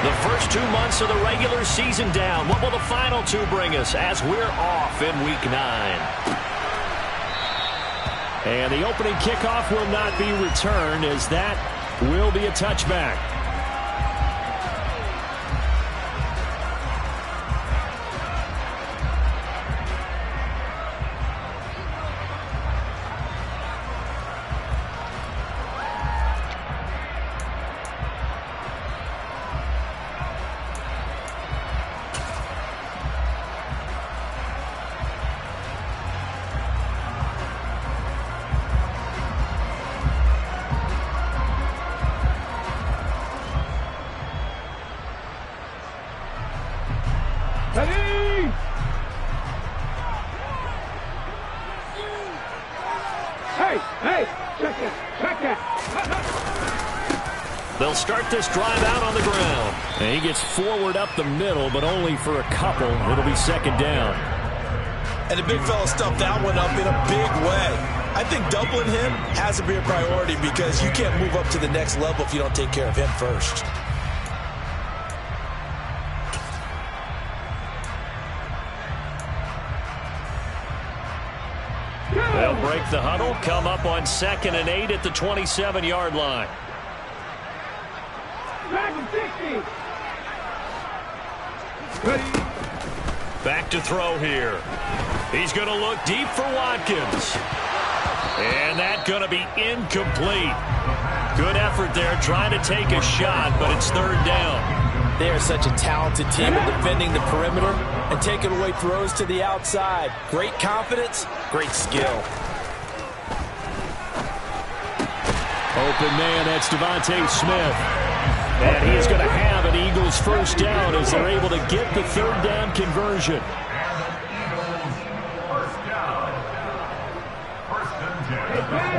The first 2 months of the regular season down. What will the final two bring us as we're off in Week 9? And the opening kickoff will not be returned, as that will be a touchback. They'll start this drive out on the ground. And he gets forward up the middle, but only for a couple. It'll be second down. And the big fella stuffed that one up in a big way. I think doubling him has to be a priority because you can't move up to the next level if you don't take care of him first. They'll break the huddle, come up on 2nd and 8 at the 27-yard line. Back to throw here. He's going to look deep for Watkins. And that's going to be incomplete. Good effort there trying to take a shot, but it's third down. They are such a talented team at defending the perimeter and taking away throws to the outside. Great confidence, great skill. Open man, that's Devontae Smith. And he is going to have an Eagles first down as they're able to get the third down conversion.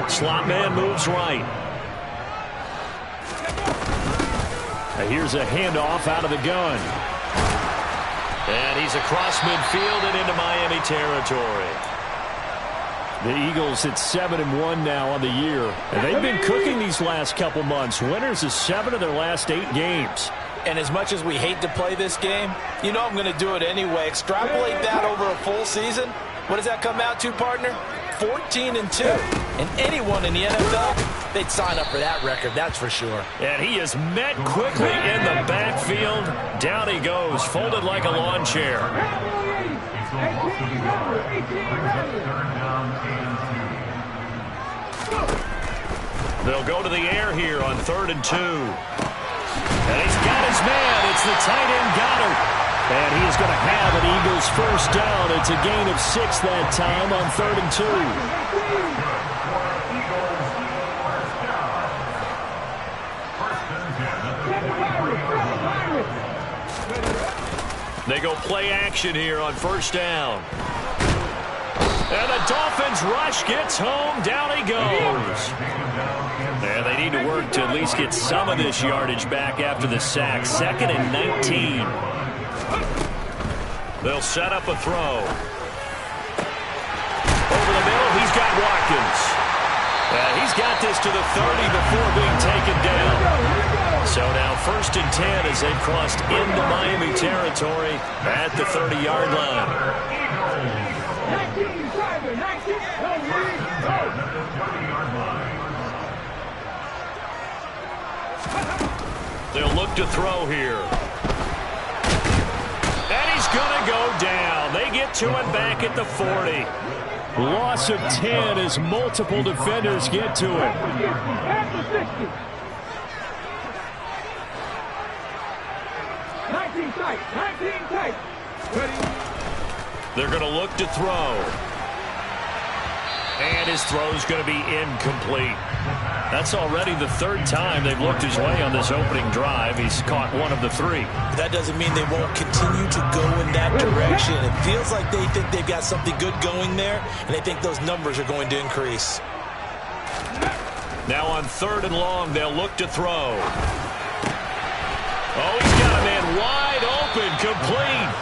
Slot man moves right. Here's a handoff out of the gun. And he's across midfield and into Miami territory. The Eagles at 7-1 now on the year. And they've been cooking these last couple months. Winners of 7 of their last 8 games. And as much as we hate to play this game, you know I'm going to do it anyway. Extrapolate that over a full season. What does that come out to, partner? 14-2. And anyone in the NFL, they'd sign up for that record, that's for sure. And he is met quickly in the backfield. Down he goes, folded like a lawn chair. They'll go to the air here on 3rd and 2. And he's got his man. It's the tight end Goddard. And he is going to have an Eagles first down. It's a gain of 6 that time on 3rd and 2. They go play action here on first down. And the Dolphins rush gets home. Down he goes. And they need to work to at least get some of this yardage back after the sack. 2nd and 19. They'll set up a throw. Over the middle, he's got Watkins. He's got this to the 30 before being taken down. So now 1st and 10 as they've crossed into Miami territory at the 30-yard line. They'll look to throw here. And he's going to go down. They get to it back at the 40. Loss of 10 as multiple defenders get to it. They're going to look to throw. And his throw's going to be incomplete. That's already the 3rd time they've looked his way on this opening drive. He's caught 1 of the 3. That doesn't mean they won't continue to go in that direction. It feels like they think they've got something good going there, and they think those numbers are going to increase. Now on 3rd and long, they'll look to throw. Oh, he's got a man wide open, complete.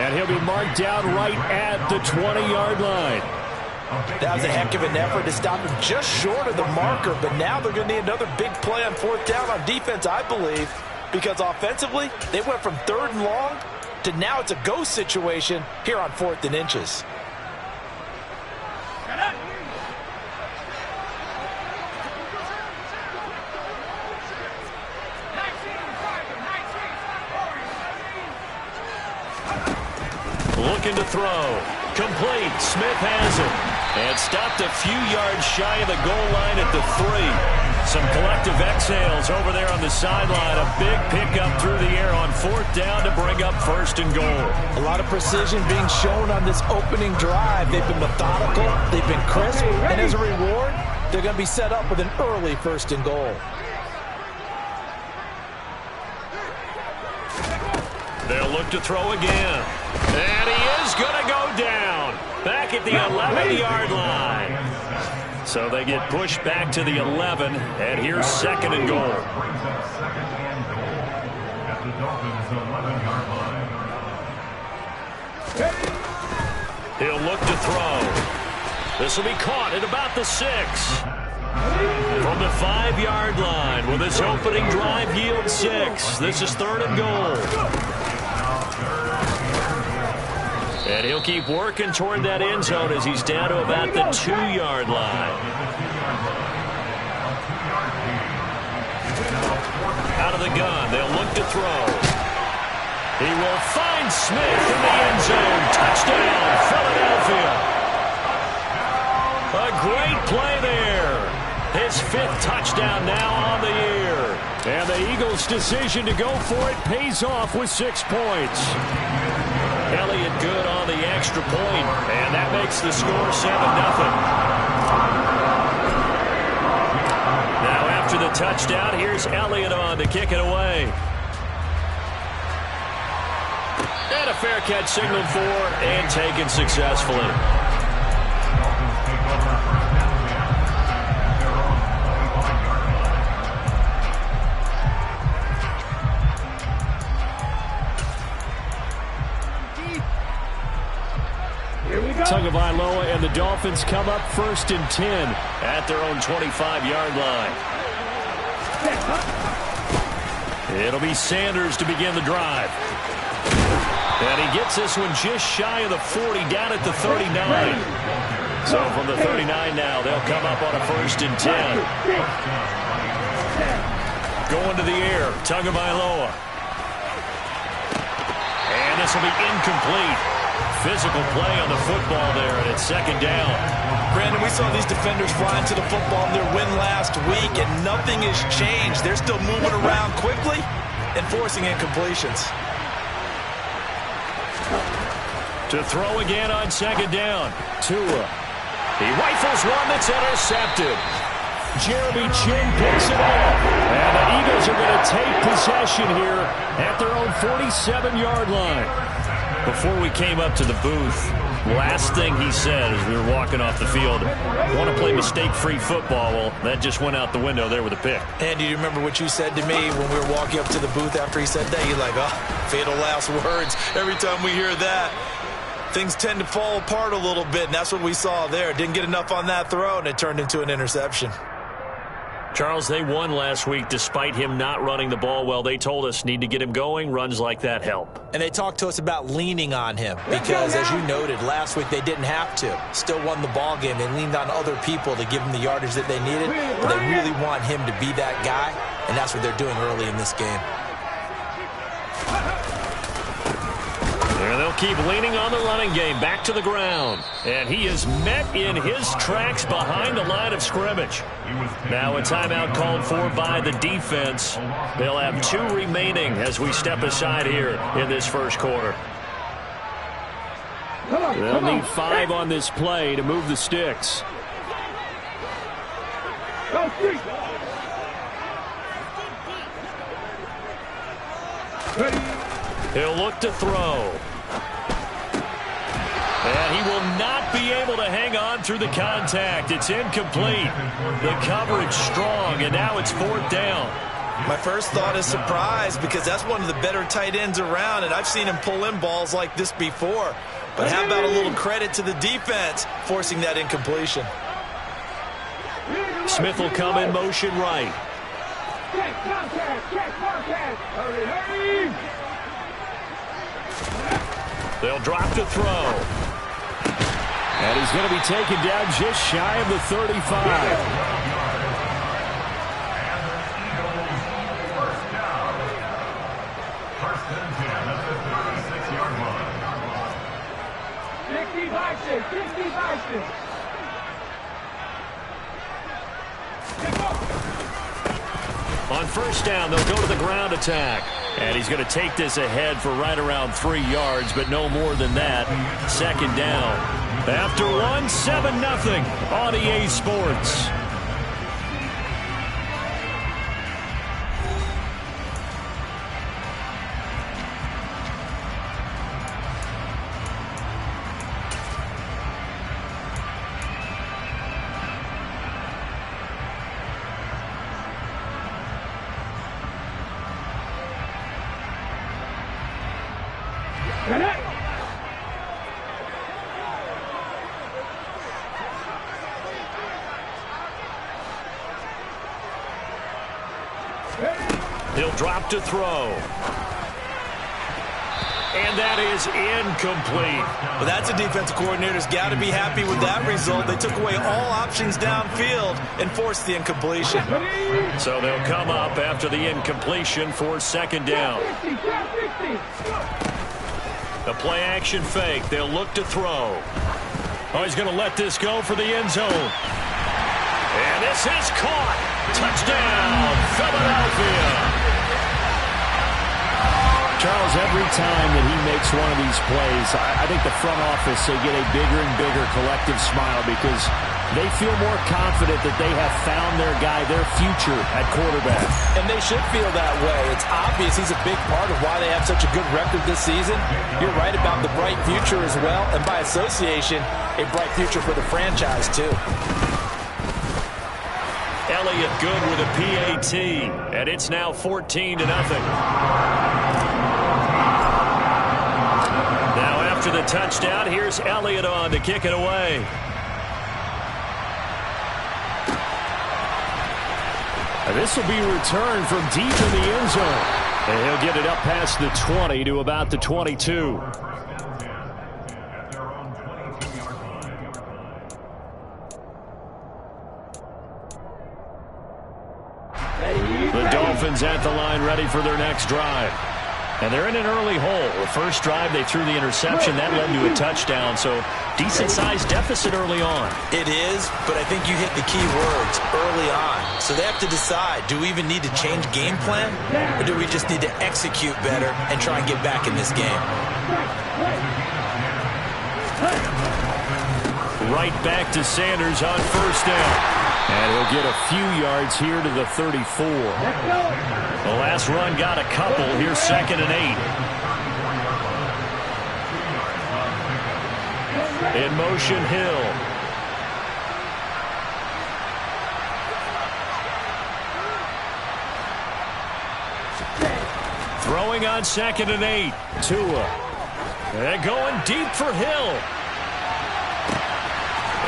And he'll be marked down right at the 20-yard line. That was a heck of an effort to stop him just short of the marker, but now they're going to need another big play on 4th down on defense, I believe. because offensively, they went from 3rd and long to now it's a go situation here on 4th and inches. Looking to throw. Complete. Smith has it. And stopped a few yards shy of the goal line at the 3. Some collective exhales over there on the sideline. A big pickup through the air on 4th down to bring up 1st and goal. A lot of precision being shown on this opening drive. They've been methodical. They've been crisp. And as a reward, they're going to be set up with an early 1st and goal. They'll look to throw again. And he is going to go down. Back at the 11-yard line. So they get pushed back to the 11. And here's 2nd and goal. He'll look to throw. This will be caught at about the 6. From the 5-yard line, will this opening drive yield 6? This is 3rd and goal. And he'll keep working toward that end zone as he's down to about the 2-yard line. Out of the gun, they'll look to throw. He will find Smith in the end zone. Touchdown, Philadelphia. A great play there. His 5th touchdown now on the year. And the Eagles' decision to go for it pays off with 6 points. Elliott good on the extra point, and that makes the score 7-0. Now after the touchdown, here's Elliott on to kick it away. And a fair catch signaled for and taken successfully. Tagovailoa and the Dolphins come up 1st and 10 at their own 25-yard line. It'll be Sanders to begin the drive. And he gets this one just shy of the 40, down at the 39. So from the 39 now, they'll come up on a 1st and 10. Going to the air, Tagovailoa. And this will be incomplete. Physical play on the football there, and it's 2nd down. Brandon, we saw these defenders flying to the football in their win last week, and nothing has changed. They're still moving around quickly and forcing incompletions. To throw again on 2nd down. Tua. He rifles one that's intercepted. Jeremy Chin picks it up. And the Eagles are going to take possession here at their own 47-yard line. Before we came up to the booth, last thing he said as we were walking off the field, want to play mistake-free football. Well, that just went out the window there with a pick. And do you remember what you said to me when we were walking up to the booth after he said that? You're like, oh, fatal last words. Every time we hear that, things tend to fall apart a little bit, and that's what we saw there. Didn't get enough on that throw, and it turned into an interception. Charles, they won last week despite him not running the ball well. They told us need to get him going. Runs like that help. And they talked to us about leaning on him because, as you noted, last week they didn't have to. Still won the ball game. They leaned on other people to give them the yardage that they needed, but they really want him to be that guy, and that's what they're doing early in this game. And they'll keep leaning on the running game. Back to the ground. And he is met in his tracks behind the line of scrimmage. Now a timeout called for by the defense. They'll have 2 remaining as we step aside here in this first quarter. They'll need 5 on this play to move the sticks. He'll look to throw. And he will not be able to hang on through the contact. It's incomplete. The coverage strong, and now it's 4th down. My first thought is surprise because that's one of the better tight ends around, and I've seen him pull in balls like this before. But how about a little credit to the defense forcing that incompletion? Smith will come in motion right. They'll drop to throw. And he's going to be taken down just shy of the 35. On first down, they'll go to the ground attack. And he's going to take this ahead for right around 3 yards, but no more than that. Second down. After one, 7-0 on EA Sports. He'll drop to throw. And that is incomplete. Well, that's a defensive coordinator's got to be happy with that result. They took away all options downfield and forced the incompletion. So they'll come up after the incompletion for second down. The play action fake. They'll look to throw. Oh, he's going to let this go for the end zone. And this is caught. Touchdown, Philadelphia. Charles, every time that he makes one of these plays, I think the front office, they get a bigger and bigger collective smile because they feel more confident that they have found their guy, their future at quarterback. And they should feel that way. It's obvious he's a big part of why they have such a good record this season. You're right about the bright future as well, and by association, a bright future for the franchise too. Elliott good with a PAT, and it's now 14-0. Now after the touchdown, here's Elliott on to kick it away. And this will be returned from deep in the end zone. And he'll get it up past the 20 to about the 22. The Dolphins at the line ready for their next drive. And they're in an early hole. The first drive, they threw the interception. That led to a touchdown, so decent-sized deficit early on. It is, but I think you hit the key words, early on. So they have to decide, do we even need to change game plan, or do we just need to execute better and try and get back in this game? Right back to Sanders on first down. And he'll get a few yards here to the 34. The last run got a couple. Here's 2nd and 8. In motion, Hill. Throwing on 2nd and 8. Tua. And going deep for Hill.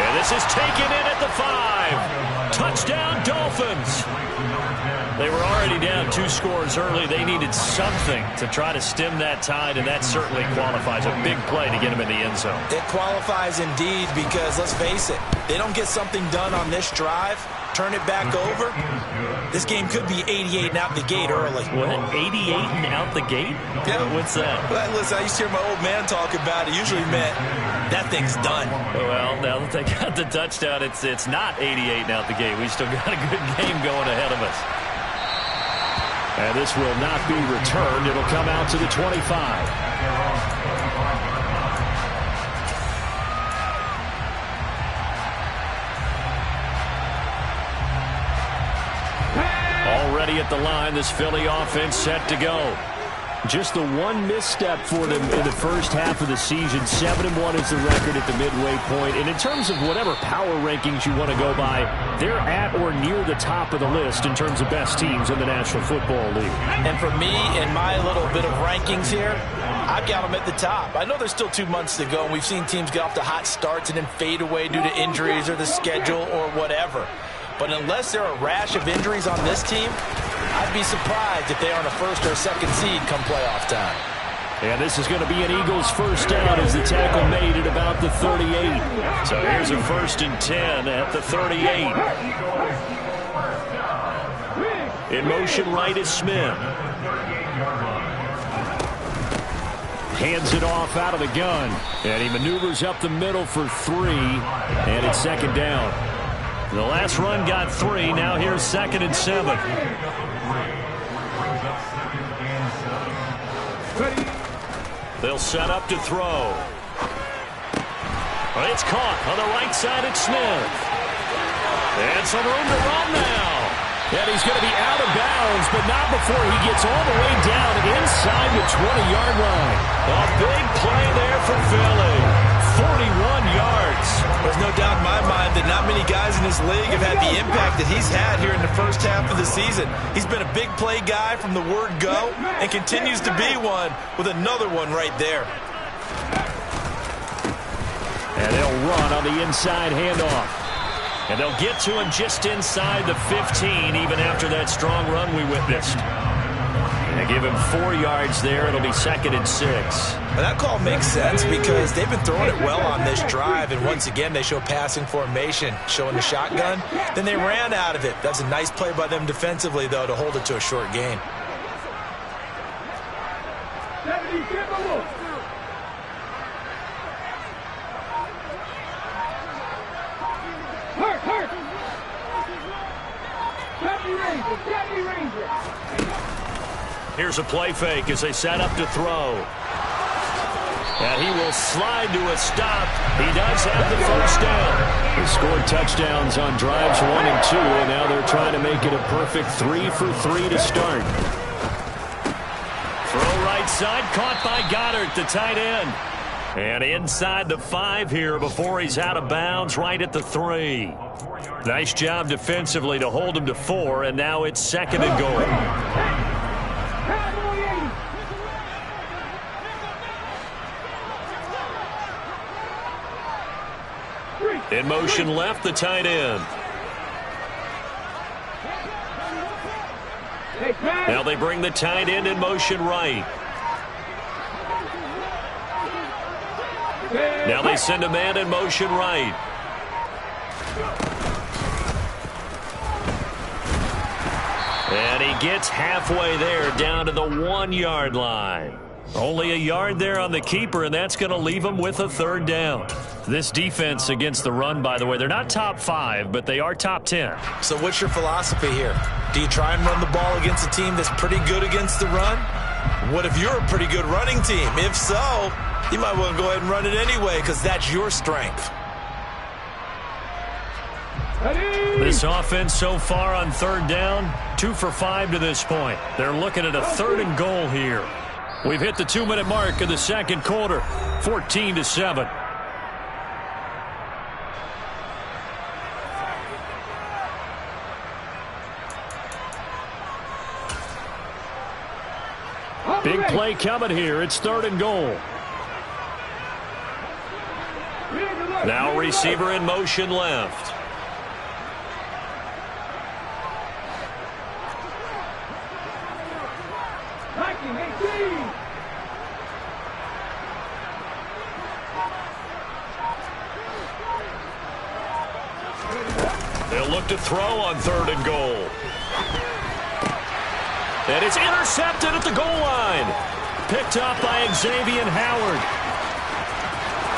And this is taken in at the 5. Touchdown, Dolphins. They were already down 2 scores early. They needed something to try to stem that tide, and that certainly qualifies. A big play to get them in the end zone. It qualifies indeed because, let's face it, they don't get something done on this drive, turn it back over, this game could be 88 and out the gate early. What, 88 and out the gate? Yeah. What's that? Well, listen, I used to hear my old man talk about it. Usually meant that thing's done. Well, now that they got the touchdown, it's not 88 and out the gate. We still got a good game going ahead of us. And this will not be returned. It'll come out to the 25. Already at the line, this Philly offense set to go. Just the one misstep for them in the first half of the season. 7-1 is the record at the midway point. And in terms of whatever power rankings you want to go by, they're at or near the top of the list in terms of best teams in the National Football League. And for me, in my little bit of rankings here, I've got them at the top. I know there's still 2 months to go, and we've seen teams get off to hot starts and then fade away due to injuries or the schedule or whatever. But unless there are a rash of injuries on this team, I'd be surprised if they aren't a first or second seed come playoff time. And this is going to be an Eagles first down as the tackle made at about the 38. So here's a 1st and 10 at the 38. In motion right is Smith. Hands it off out of the gun. And he maneuvers up the middle for 3. And it's 2nd down. The last run got 3. Now here's 2nd and 7. They'll set up to throw. It's caught on the right side at Smith. And some room to run now. And he's going to be out of bounds, but not before he gets all the way down inside the 20-yard line. A big play there for Philly. 41 yards. There's no doubt in my mind that not many guys in this league have had the impact that he's had here in the first half of the season. He's been a big play guy from the word go and continues to be one with another one right there. And they'll run on the inside handoff. And they'll get to him just inside the 15 even after that strong run we witnessed. And give him 4 yards there. It'll be 2nd and 6. Well, that call makes sense because they've been throwing it well on this drive, and once again they show passing formation, showing the shotgun. Then they ran out of it. That's a nice play by them defensively, though, to hold it to a short gain. Here's a play fake as they set up to throw. And he will slide to a stop. He does have the first down. They scored touchdowns on drives 1 and 2, and now they're trying to make it a perfect 3 for 3 to start. Throw right side, caught by Goddard, the tight end. And inside the 5 here before he's out of bounds, right at the 3. Nice job defensively to hold him to 4, and now it's 2nd and goal. In motion left, the tight end. Now they bring the tight end in motion right. Now they send a man in motion right. And he gets halfway there down to the 1-yard line. Only a yard there on the keeper, and that's going to leave him with a 3rd down. This defense against the run, by the way, they're not top 5, but they are top 10. So what's your philosophy here? Do you try and run the ball against a team that's pretty good against the run? What if you're a pretty good running team? If so, you might want to go ahead and run it anyway because that's your strength. This offense so far on 3rd down, 2 for 5 to this point. They're looking at a 3rd and goal here. We've hit the 2-minute mark of the 2nd quarter, 14-7. Big play coming here. It's 3rd and goal. Now receiver in motion left. They'll look to throw on 3rd and goal. And it's intercepted at the goal line. Picked up by Xavier Howard.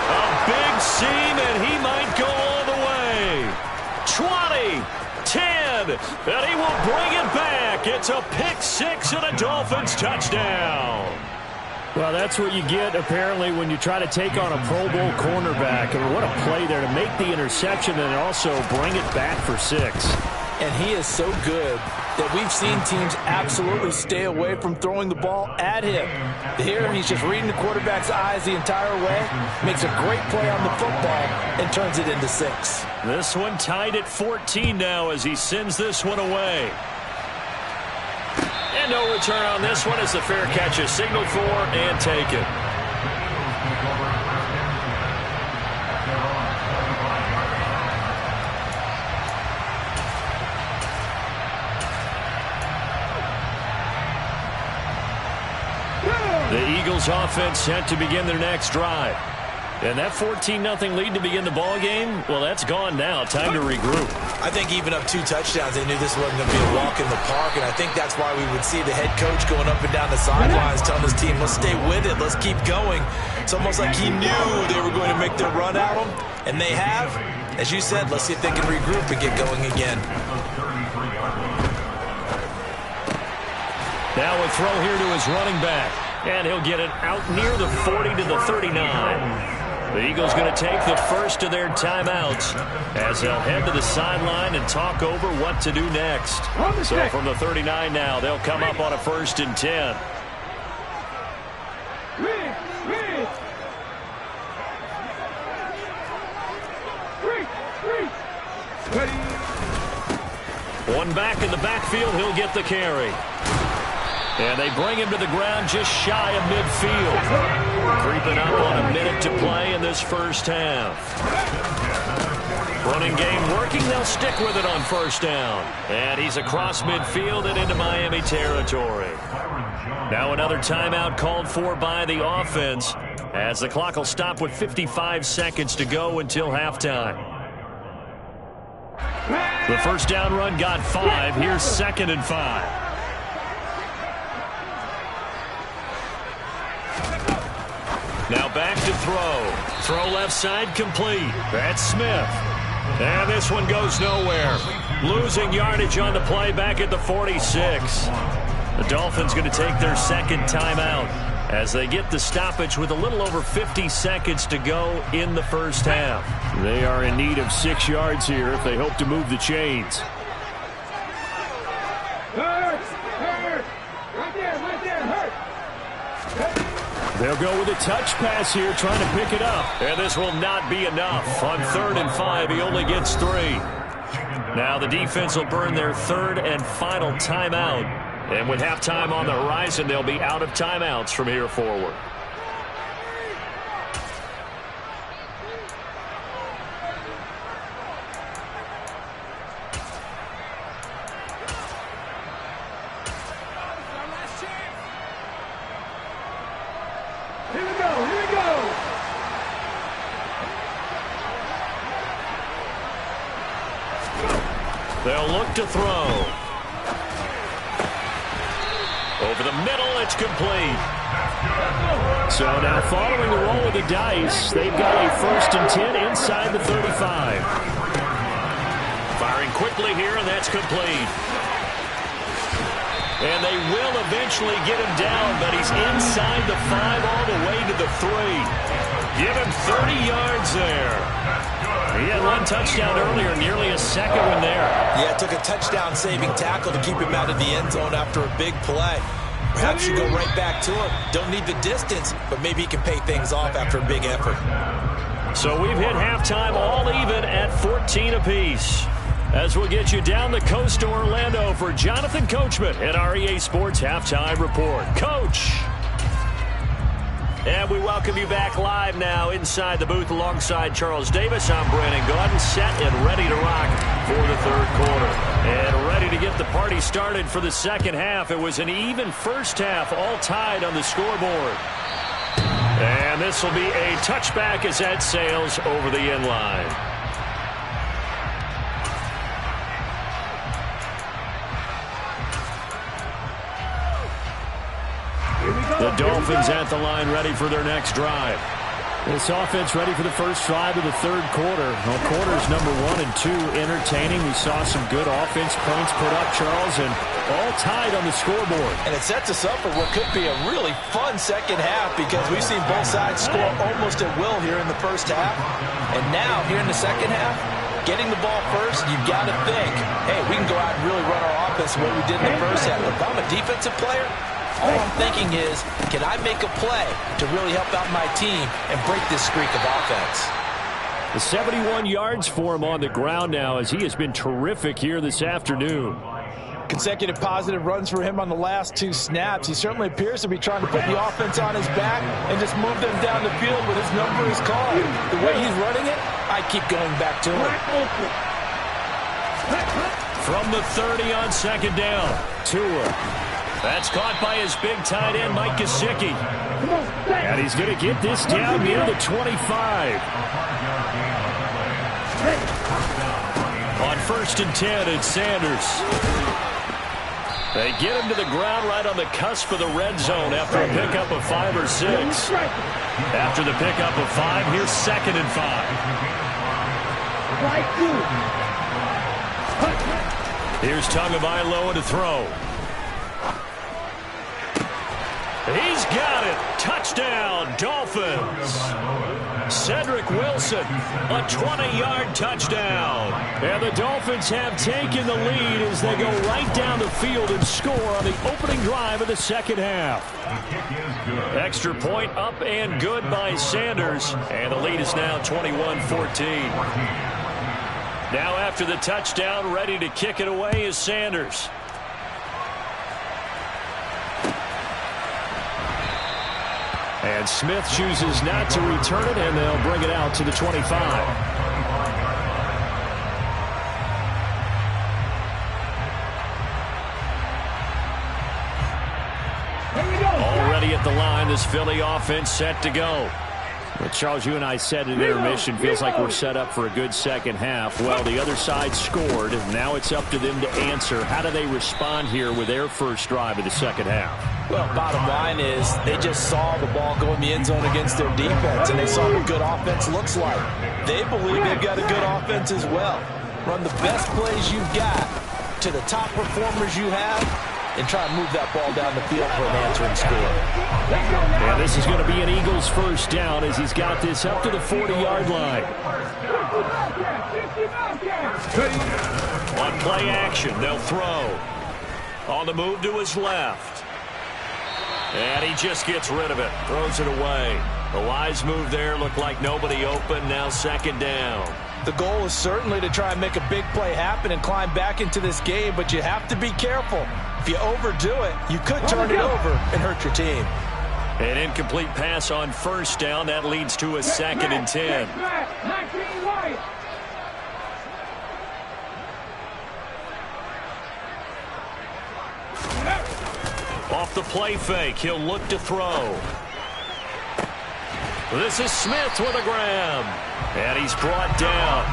A big seam, and he might go all the way. 20, 10, and he will bring it back. It's a pick 6 and a Dolphins touchdown. Well, that's what you get, apparently, when you try to take on a Pro Bowl cornerback. And what a play there to make the interception and also bring it back for 6. And he is so good that we've seen teams absolutely stay away from throwing the ball at him. Here, he's just reading the quarterback's eyes the entire way, makes a great play on the football, and turns it into 6. This one tied at 14 now as he sends this one away. And no return on this one as the fair catch is signaled for and taken. The Eagles offense set to begin their next drive. And that 14-0 lead to begin the ball game, well, that's gone now. Time to regroup. I think even up 2 touchdowns, they knew this wasn't going to be a walk in the park, and I think that's why we would see the head coach going up and down the sidelines telling his team, let's stay with it, let's keep going. It's almost like he knew they were going to make their run at him, and they have. As you said, let's see if they can regroup and get going again. Now a throw here to his running back. And he'll get it out near the 40 to the 39. The Eagles going to take the first of their timeouts as they'll head to the sideline and talk over what to do next. So from the 39 now, they'll come up on a 1st and 10. One back in the backfield, he'll get the carry. And they bring him to the ground just shy of midfield. Creeping up on a minute to play in this first half. Running game working. They'll stick with it on 1st down. And he's across midfield and into Miami territory. Now another timeout called for by the offense as the clock will stop with 55 seconds to go until halftime. The 1st down run got 5. Here's 2nd and 5. Now back to throw. Throw left side complete. That's Smith. And this one goes nowhere. Losing yardage on the play back at the 46. The Dolphins going to take their 2nd timeout as they get the stoppage with a little over 50 seconds to go in the first half. They are in need of 6 yards here if they hope to move the chains. They'll go with a touch pass here, trying to pick it up. And this will not be enough. On 3rd and 5, he only gets 3. Now the defense will burn their 3rd and final timeout. And with halftime on the horizon, they'll be out of timeouts from here forward. They'll look to throw. Over the middle, it's complete. So now following the roll of the dice, they've got a 1st and 10 inside the 35. Firing quickly here, and that's complete. And they will eventually get him down, but he's inside the 5 all the way to the 3. Give him 30 yards there. He had 1 touchdown earlier, nearly a 2nd one there. Yeah, it took a touchdown-saving tackle to keep him out of the end zone after a big play. Perhaps you go right back to him. Don't need the distance, but maybe he can pay things off after a big effort. So we've hit halftime all even at 14 apiece. As we'll get you down the coast to Orlando for Jonathan Coachman at our EA Sports Halftime Report. Coach! And we welcome you back live now inside the booth alongside Charles Davis. I'm Brandon Gaudin, set and ready to rock for the 3rd quarter. And ready to get the party started for the 2nd half. It was an even first half, all tied on the scoreboard. And this will be a touchback as that sails over the end line. The Dolphins at the line ready for their next drive. This offense ready for the first drive of the 3rd quarter. Well, quarters number 1 and 2 entertaining. We saw some good offense points put up, Charles, and all tied on the scoreboard. And it sets us up for what could be a really fun 2nd half because we've seen both sides score almost at will here in the first half. And now, here in the 2nd half, getting the ball first, you've got to think, hey, we can go out and really run our offense the way we did in the first half. If I'm a defensive player, all I'm thinking is, can I make a play to really help out my team and break this streak of offense? The 71 yards for him on the ground now as he has been terrific here this afternoon. Consecutive positive runs for him on the last 2 snaps. He certainly appears to be trying to put the offense on his back and just move them down the field, but his number is called. The way he's running it, I keep going back to him. From the 30 on 2nd down. Tua That's caught by his big tight end, Mike Gesicki. And he's going to get this down near the 25. On 1st and 10, it's Sanders. They get him to the ground right on the cusp of the red zone after a pickup of 5 or 6. After the pickup of 5, here's 2nd and 5. Here's Tagovailoa to throw. He's got it. Touchdown, Dolphins. Cedric Wilson, a 20-yard touchdown. And the Dolphins have taken the lead as they go right down the field and score on the opening drive of the second half. Extra point up and good by Sanders. And the lead is now 21-14. Now after the touchdown, ready to kick it away is Sanders. And Smith chooses not to return it, and they'll bring it out to the 25. Already at the line, this Philly offense set to go. Well, Charles, you and I said at intermission, feels like we're set up for a good second half. Well, the other side scored. Now it's up to them to answer. How do they respond here with their first drive of the second half? Well, bottom line is they just saw the ball go in the end zone against their defense, and they saw what good offense looks like. They believe they've got a good offense as well. Run the best plays you've got to the top performers you have, and try and move that ball down the field for an answering score. And this is going to be an Eagles first down as he's got this up to the 40-yard line. On play action, they'll throw. On the move to his left. And he just gets rid of it. Throws it away. The wise move there. Looked like nobody open. Now 2nd down. The goal is certainly to try and make a big play happen and climb back into this game, but you have to be careful. If you overdo it, you could turn it over and hurt your team. An incomplete pass on 1st down. That leads to a 2nd and 10. Off the play fake, he'll look to throw. This is Smith with a grab. And he's brought down.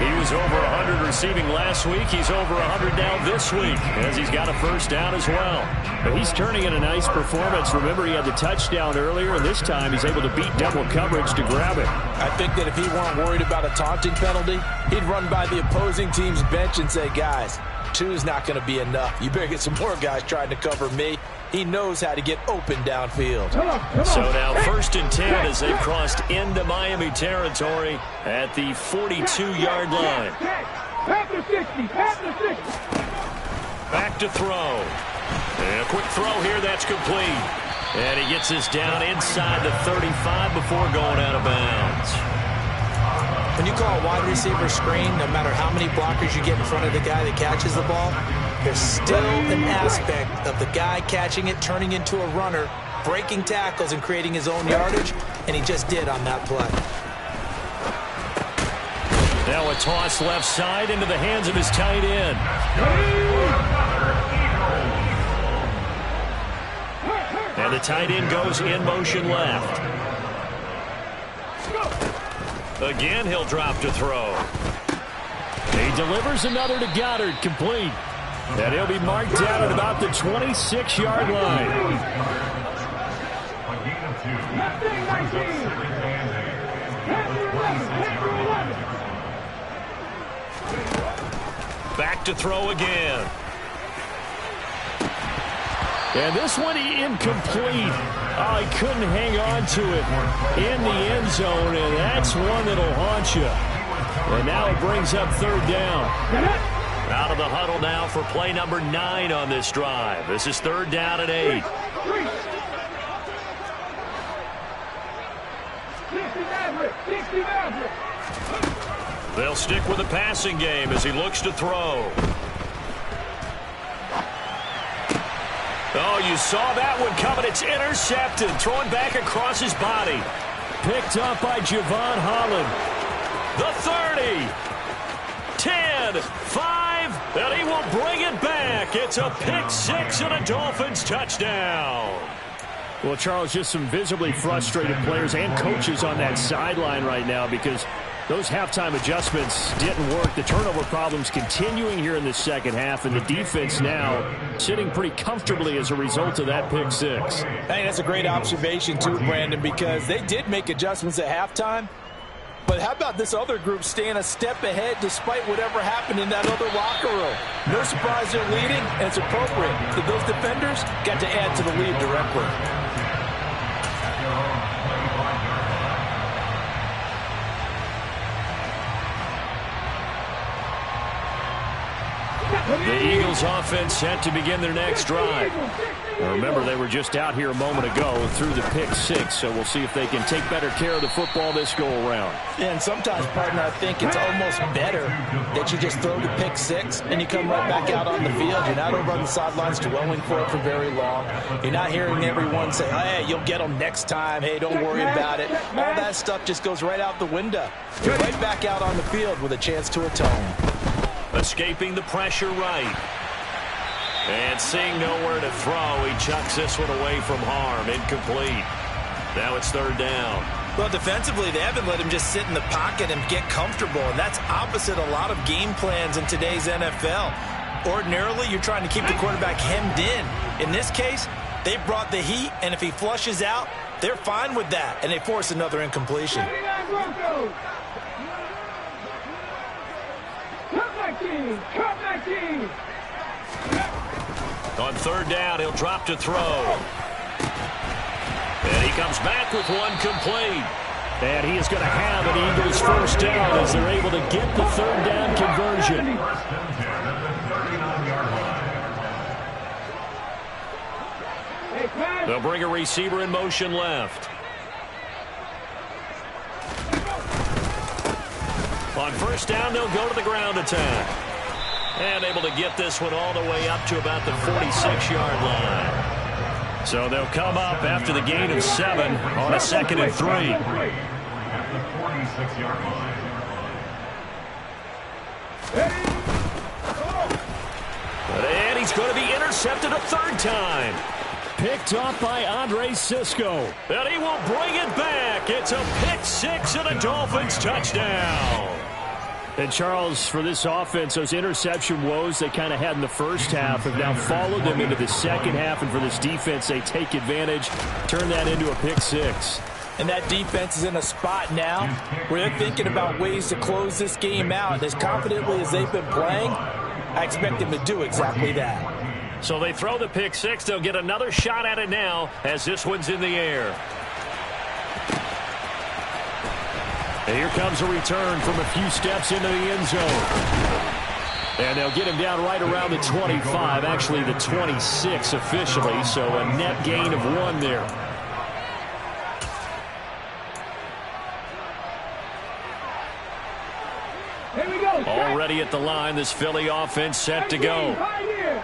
He was over 100 receiving last week. He's over 100 now this week as he's got a first down as well. But he's turning in a nice performance. Remember, he had the touchdown earlier, and this time he's able to beat double coverage to grab it. I think that if he weren't worried about a taunting penalty, he'd run by the opposing team's bench and say, guys, 2 is not going to be enough. You better get some more guys trying to cover me. He knows how to get open downfield. So now 1st and 10 as they've crossed into Miami territory at the 42-yard line. Back to throw. And a quick throw here, that's complete. And he gets this down inside the 35 before going out of bounds. When you call a wide receiver screen, no matter how many blockers you get in front of the guy that catches the ball, there's still an aspect of the guy catching it, turning into a runner, breaking tackles and creating his own yardage, and he just did on that play. Now a toss left side into the hands of his tight end. And the tight end goes in motion left. Again, he'll drop to throw. He delivers another to Goddard, complete. And he'll be marked down at about the 26-yard line. Back to throw again. And this one incomplete. Oh, he couldn't hang on to it in the end zone, and that's one that'll haunt you. And now it brings up 3rd down. Out of the huddle now for play number 9 on this drive. This is 3rd down and 8. They'll stick with the passing game as he looks to throw. Oh, you saw that one coming. It's intercepted. Throwing back across his body. Picked up by Javon Holland. The 30. 10, 5, and he will bring it back. back. It's a pick six and a Dolphins touchdown. Well, Charles, just some visibly frustrated players and coaches on that sideline right now because those halftime adjustments didn't work. The turnover problems continuing here in the second half, and the defense now sitting pretty comfortably as a result of that pick six. I think that's a great observation too, Brandon, because they did make adjustments at halftime. But how about this other group staying a step ahead despite whatever happened in that other locker room? No surprise they're leading, and it's appropriate that those defenders got to add to the lead directly. The Eagles offense set to begin their next drive. Now remember, they were just out here a moment ago through the pick six, so we'll see if they can take better care of the football this go-around. And sometimes, partner, I think it's almost better that you just throw the pick six and you come right back out on the field. You're not over on the sidelines dwelling for it for very long. You're not hearing everyone say, hey, you'll get them next time. Hey, don't worry about it. All that stuff just goes right out the window. You're right back out on the field with a chance to atone. Escaping the pressure right. And seeing nowhere to throw, he chucks this one away from harm. Incomplete. Now it's third down. Well, defensively, they haven't let him just sit in the pocket and get comfortable, and that's opposite a lot of game plans in today's NFL. Ordinarily, you're trying to keep the quarterback hemmed in. In this case, they brought the heat, and if he flushes out, they're fine with that, and they force another incompletion. On third down, he'll drop to throw. And he comes back with one complete. And he is going to have an Eagles first down as they're able to get the third down conversion. They'll bring a receiver in motion left. On first down, they'll go to the ground attack. And able to get this one all the way up to about the 46-yard line. So they'll come up after the gain of 7 on a 2nd and 3. At the 46-yard line. And he's going to be intercepted a third time. Picked off by Andre Cisco. And he will bring it back. It's a pick six and a Dolphins touchdown. And, Charles, for this offense, those interception woes they kind of had in the first half have now followed them into the second half. And for this defense, they take advantage, turn that into a pick six. And that defense is in a spot now where they're thinking about ways to close this game out. As confidently as they've been playing, I expect them to do exactly that. So they throw the pick six. They'll get another shot at it now as this one's in the air. And here comes a return from a few steps into the end zone. And they'll get him down right around the 25, actually the 26 officially, so a net gain of 1 there. Already at the line, this Philly offense set to go.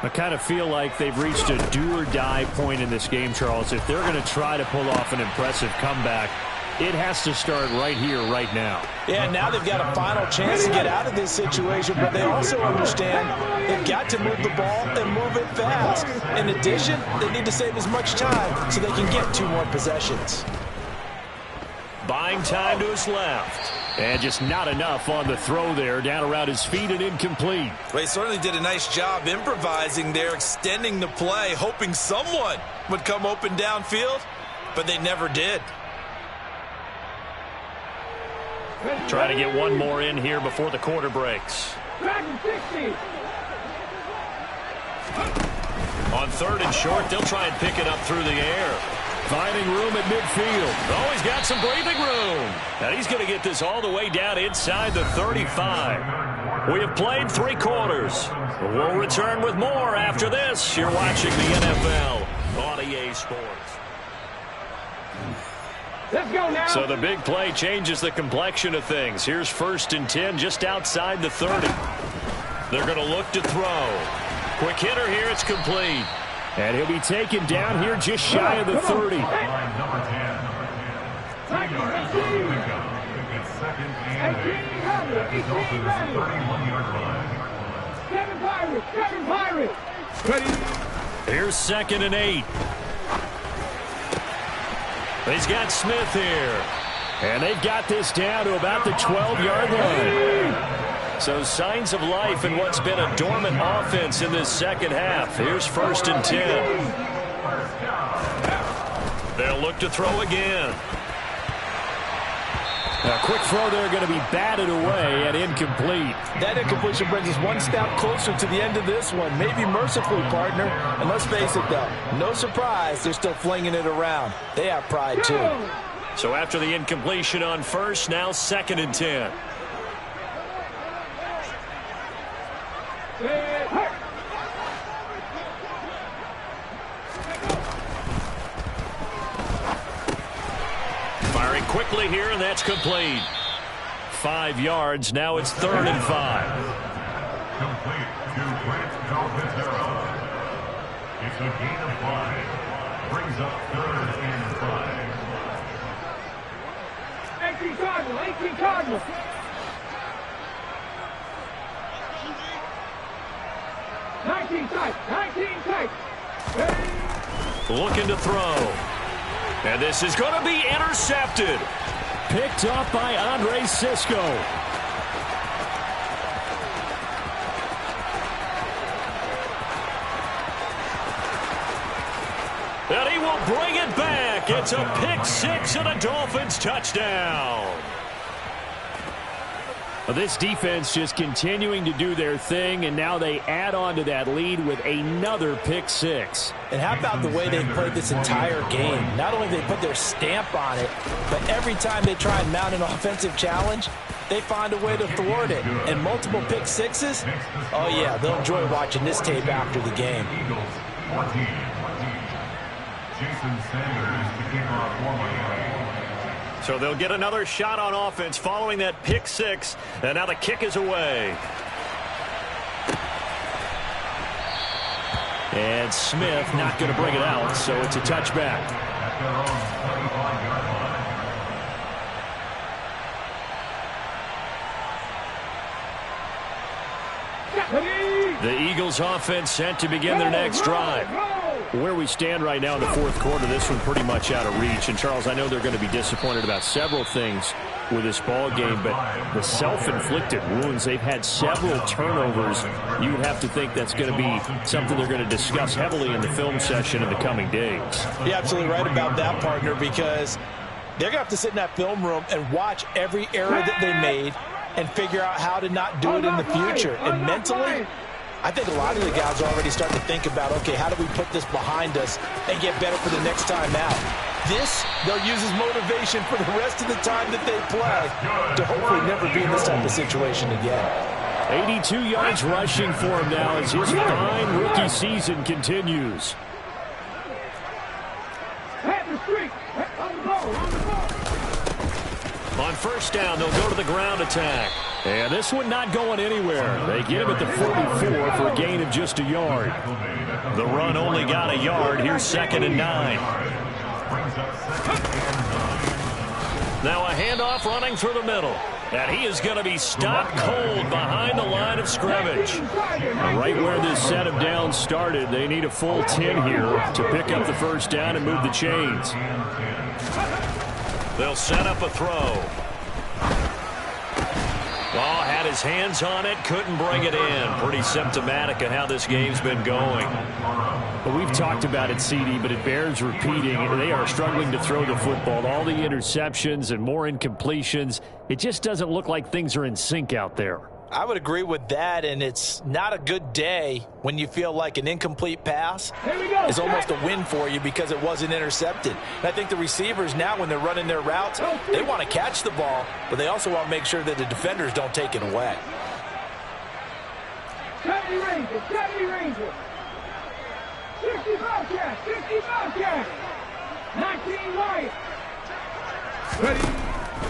I kind of feel like they've reached a do-or-die point in this game, Charles. If they're going to try to pull off an impressive comeback, it has to start right here, right now. Yeah, now they've got a final chance to get out of this situation, but they also understand they've got to move the ball and move it fast. In addition, they need to save as much time so they can get 2 more possessions. Buying time to his left. And just not enough on the throw there, down around his feet and incomplete. Well, he certainly did a nice job improvising there, extending the play, hoping someone would come open downfield, but they never did. Try to get one more in here before the quarter breaks. On third and short, they'll try and pick it up through the air. Finding room at midfield. Oh, he's got some breathing room. And he's going to get this all the way down inside the 35. We have played 3 quarters. We'll return with more after this. You're watching the NFL on EA Sports. Let's go now. So the big play changes the complexion of things. Here's 1st and 10 just outside the 30. They're going to look to throw. Quick hitter here. It's complete. And he'll be taken down here just shy of the 30. Number 10. It's 2nd and 8. At the Dolphins' 31-yard line. 7 Pirates. Here's 2nd and 8. He's got Smith here. And they've got this down to about the 12-yard line. So signs of life in what's been a dormant offense in this second half. Here's 1st and 10. They'll look to throw again. A quick throw there going to be batted away and incomplete. That incompletion brings us one step closer to the end of this one. Maybe mercifully, partner. And let's face it, though, no surprise, they're still flinging it around. They have pride, too. So after the incompletion on 1st, now 2nd and 10. Firing quickly here, and that's complete. 5 yards. Now it's 3rd and 5. Complete to Grant Calcaterra. It's a gain of 5. Brings up 3rd and 5. 18 Cardinal, 18 Cardinal. 19 tight, 19 tight. Looking to throw. And this is going to be intercepted. Picked up by Andre Cisco. And he will bring it back. It's a pick-6 and a Dolphins touchdown. This defense just continuing to do their thing, and now they add on to that lead with another pick-6. And how about the way they've played this entire game? Not only do they put their stamp on it, but every time they try and mount an offensive challenge, they find a way to thwart it. And multiple pick-6s? Oh, yeah, they'll enjoy watching this tape after the game. Eagles 14. Jason Sanders to kick off for Miami. So they'll get another shot on offense following that pick-6. And now the kick is away. And Smith not going to bring it out, so it's a touchback. At their own 25-yard line. The Eagles offense set to begin their next drive. Where we stand right now in the fourth quarter, this one pretty much out of reach. And, Charles, I know they're going to be disappointed about several things with this ball game, but the self-inflicted wounds, they've had several turnovers. You would have to think that's going to be something they're going to discuss heavily in the film session in the coming days. You're absolutely right about that, partner, because they're going to have to sit in that film room and watch every error that they made and figure out how to not do it in the future. And mentally, I think a lot of the guys are already starting to think about, okay, how do we put this behind us and get better for the next time out? This, they'll use as motivation for the rest of the time that they play to hopefully never be in this type of situation again. 82 yards rushing for him now as his fine rookie season continues. On 1st down, they'll go to the ground attack. And this one not going anywhere. They get him at the 44 for a gain of just a yard. The run only got a yard. Here's 2nd and 9. Now a handoff running through the middle. And he is going to be stopped cold behind the line of scrimmage. Right where this set of downs started, they need a full 10 here to pick up the 1st down and move the chains. They'll set up a throw. Oh, had his hands on it, couldn't bring it in. Pretty symptomatic of how this game's been going. Well, we've talked about it, CD, but it bears repeating. They are struggling to throw the football. All the interceptions and more incompletions. It just doesn't look like things are in sync out there. I would agree with that, and it's not a good day when you feel like an incomplete pass is almost a win for you because it wasn't intercepted. And I think the receivers now, when they're running their routes, they want to catch the ball, but they also want to make sure that the defenders don't take it away. 70 Rangers, 70 Rangers. 60 Bobcats, 60 Bobcats. 19 Lions. Ready.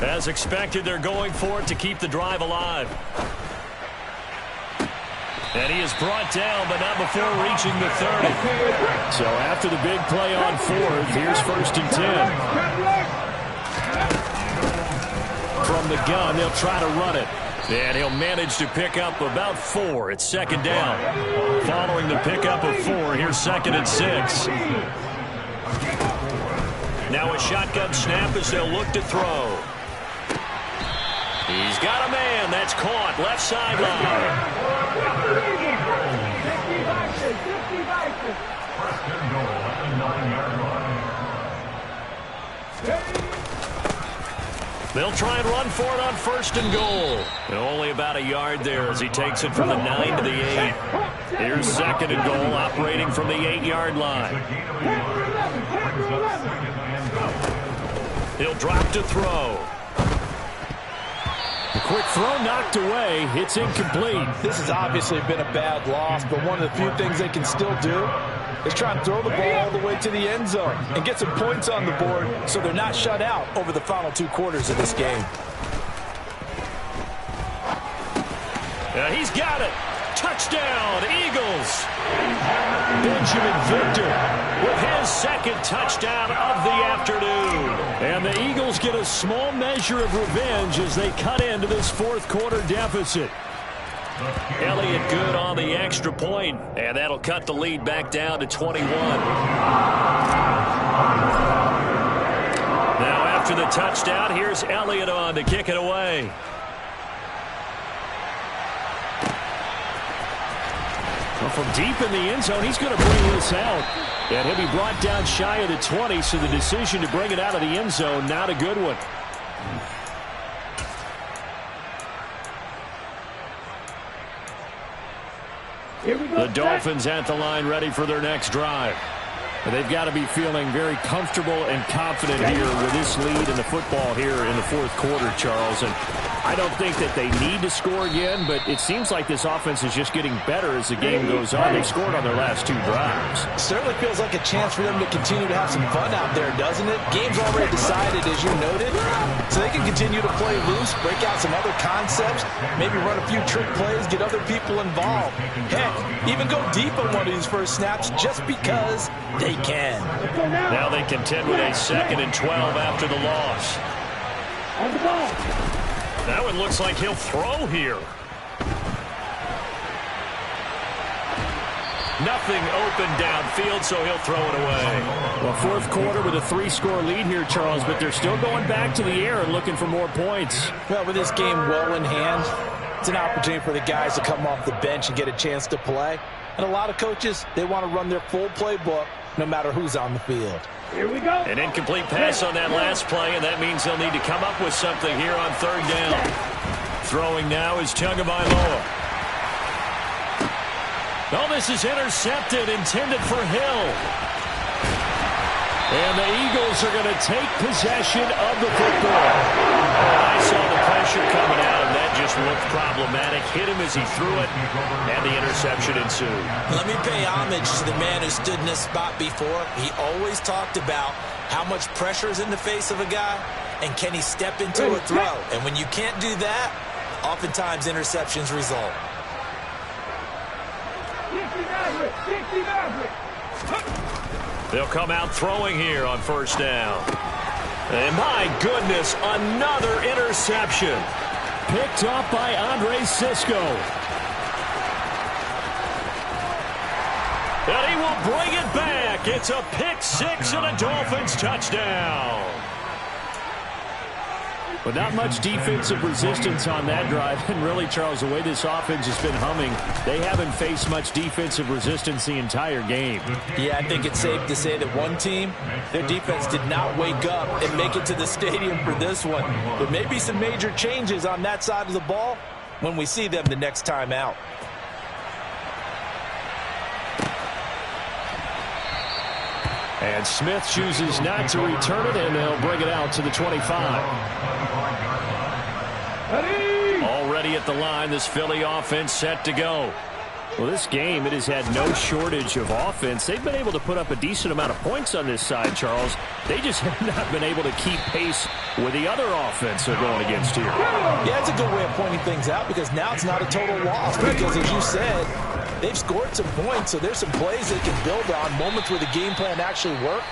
As expected, they're going for it to keep the drive alive. And he is brought down, but not before reaching the 30. So after the big play on 4th, here's 1st and 10. From the gun, they'll try to run it. And he'll manage to pick up about 4. It's second down. Following the pickup of 4, here's 2nd and 6. Now a shotgun snap as they'll look to throw. He's got a man. That's caught. Left sideline. First and goal at the 9-yard line. They'll try and run for it on 1st and goal. And only about a yard there as he takes it from the 9 to the 8. Here's 2nd and goal, operating from the 8-yard line. He'll drop to throw. The quick throw knocked away. It's incomplete. This has obviously been a bad loss, but one of the few things they can still do is try and throw the ball all the way to the end zone and get some points on the board so they're not shut out over the final 2 quarters of this game. He's got it. Touchdown, Eagles. Benjamin Victor with his 2nd touchdown of the afternoon. And the Eagles get a small measure of revenge as they cut into this 4th quarter deficit. Elliott good on the extra point, and that'll cut the lead back down to 21. Now after the touchdown, here's Elliott on to kick it away. Well, from deep in the end zone, he's going to bring this out. And he'll be brought down shy of the 20, so the decision to bring it out of the end zone, not a good one. The Dolphins at the line ready for their next drive. They've got to be feeling very comfortable and confident here with this lead in the football here in the 4th quarter, Charles. And I don't think that they need to score again, but it seems like this offense is just getting better as the game goes on. They've scored on their last 2 drives. Certainly feels like a chance for them to continue to have some fun out there, doesn't it? Game's already decided, as you noted, so they can continue to play loose, break out some other concepts, maybe run a few trick plays, get other people involved. Heck, even go deep on one of these first snaps just because they can. Now they contend with a 2nd and 12 after the loss. That one looks like he'll throw here. Nothing open downfield, so he'll throw it away. Well, 4th quarter with a 3-score lead here, Charles, but they're still going back to the air and looking for more points. Well, with this game well in hand, it's an opportunity for the guys to come off the bench and get a chance to play. And a lot of coaches, they want to run their full playbook no matter who's on the field. Here we go. An incomplete pass on that last play, and that means they'll need to come up with something here on 3rd down. Throwing now is Tagovailoa. Oh, this is intercepted, intended for Hill. And the Eagles are going to take possession of the football. I saw the pressure coming out, and that just looked problematic. Hit him as he threw it, and the interception ensued. Let me pay homage to the man who stood in this spot before. He always talked about how much pressure is in the face of a guy, and can he step into a throw. And when you can't do that, oftentimes interceptions result. 60 Maverick. They'll come out throwing here on 1st down. And my goodness, another interception. Picked up by Andre Cisco. And he will bring it back. It's a pick 6 and a Dolphins touchdown. But not much defensive resistance on that drive. And really, Charles, the way this offense has been humming, they haven't faced much defensive resistance the entire game. Yeah, I think it's safe to say that one team, their defense did not wake up and make it to the stadium for this one. There may be some major changes on that side of the ball when we see them the next time out. And Smith chooses not to return it, and they'll bring it out to the 25. Already at the line, this Philly offense set to go. Well, this game, it has had no shortage of offense. They've been able to put up a decent amount of points on this side, Charles. They just have not been able to keep pace with the other offense they're going against here. Yeah, that's a good way of pointing things out, because now it's not a total loss. Because, as you said, they've scored some points, so there's some plays they can build on, moments where the game plan actually worked.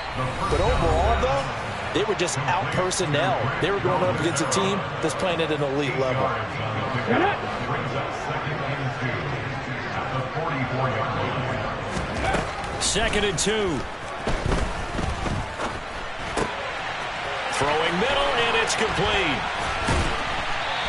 But overall, though, They were just out personnel. They were going up against a team that's playing at an elite level. Brings up 2nd and 2 at the 44-yard line. 2nd and 2. Throwing middle, and it's complete.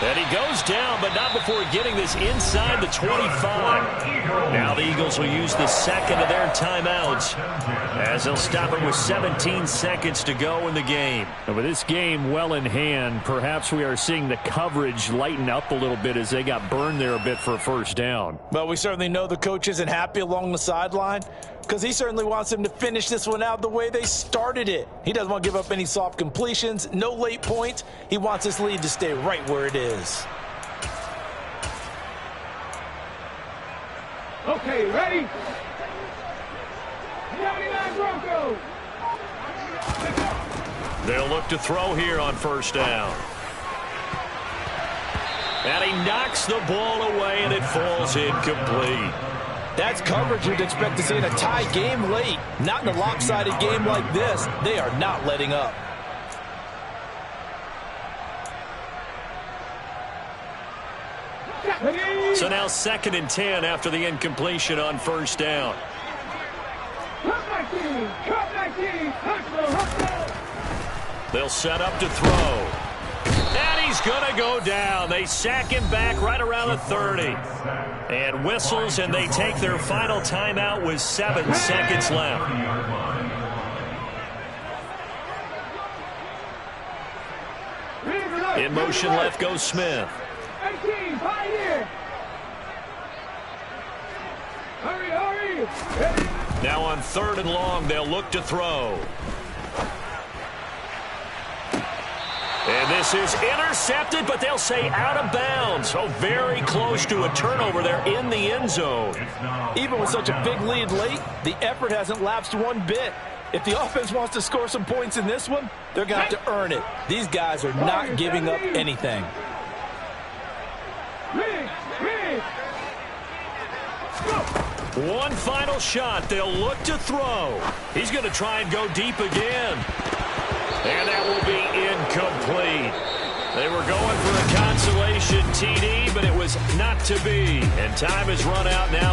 And he goes down, but not before getting this inside the 25. Now the Eagles will use the second of their timeouts as they'll stop it with 17 seconds to go in the game. And with this game well in hand, perhaps we are seeing the coverage lighten up a little bit as they got burned there a bit for a first down. Well, we certainly know the coach isn't happy along the sideline because he certainly wants them to finish this one out the way they started it. He doesn't want to give up any soft completions, no late points. He wants his lead to stay right where it is. Okay, ready? 99 Broncos. They'll look to throw here on first down. And he knocks the ball away, and it falls incomplete. That's coverage you'd expect to see in a tie game late. Not in a lopsided game like this. They are not letting up. So now 2nd and 10 after the incompletion on first down. They'll set up to throw. And he's going to go down. They sack him back right around the 30. And whistles, and they take their final timeout with 7 seconds left. In motion left goes Smith. 18, Pioneer. Hurry, hurry. Now on 3rd and long, they'll look to throw. And this is intercepted, but they'll say out of bounds. So very close to a turnover there in the end zone. Even with such a big lead late, the effort hasn't lapsed one bit. If the offense wants to score some points in this one, they're going to have to earn it. These guys are not giving up anything. One final shot. They'll look to throw. He's going to try and go deep again. And that will be incomplete. They were going for a consolation TD, but it was not to be. And time has run out now.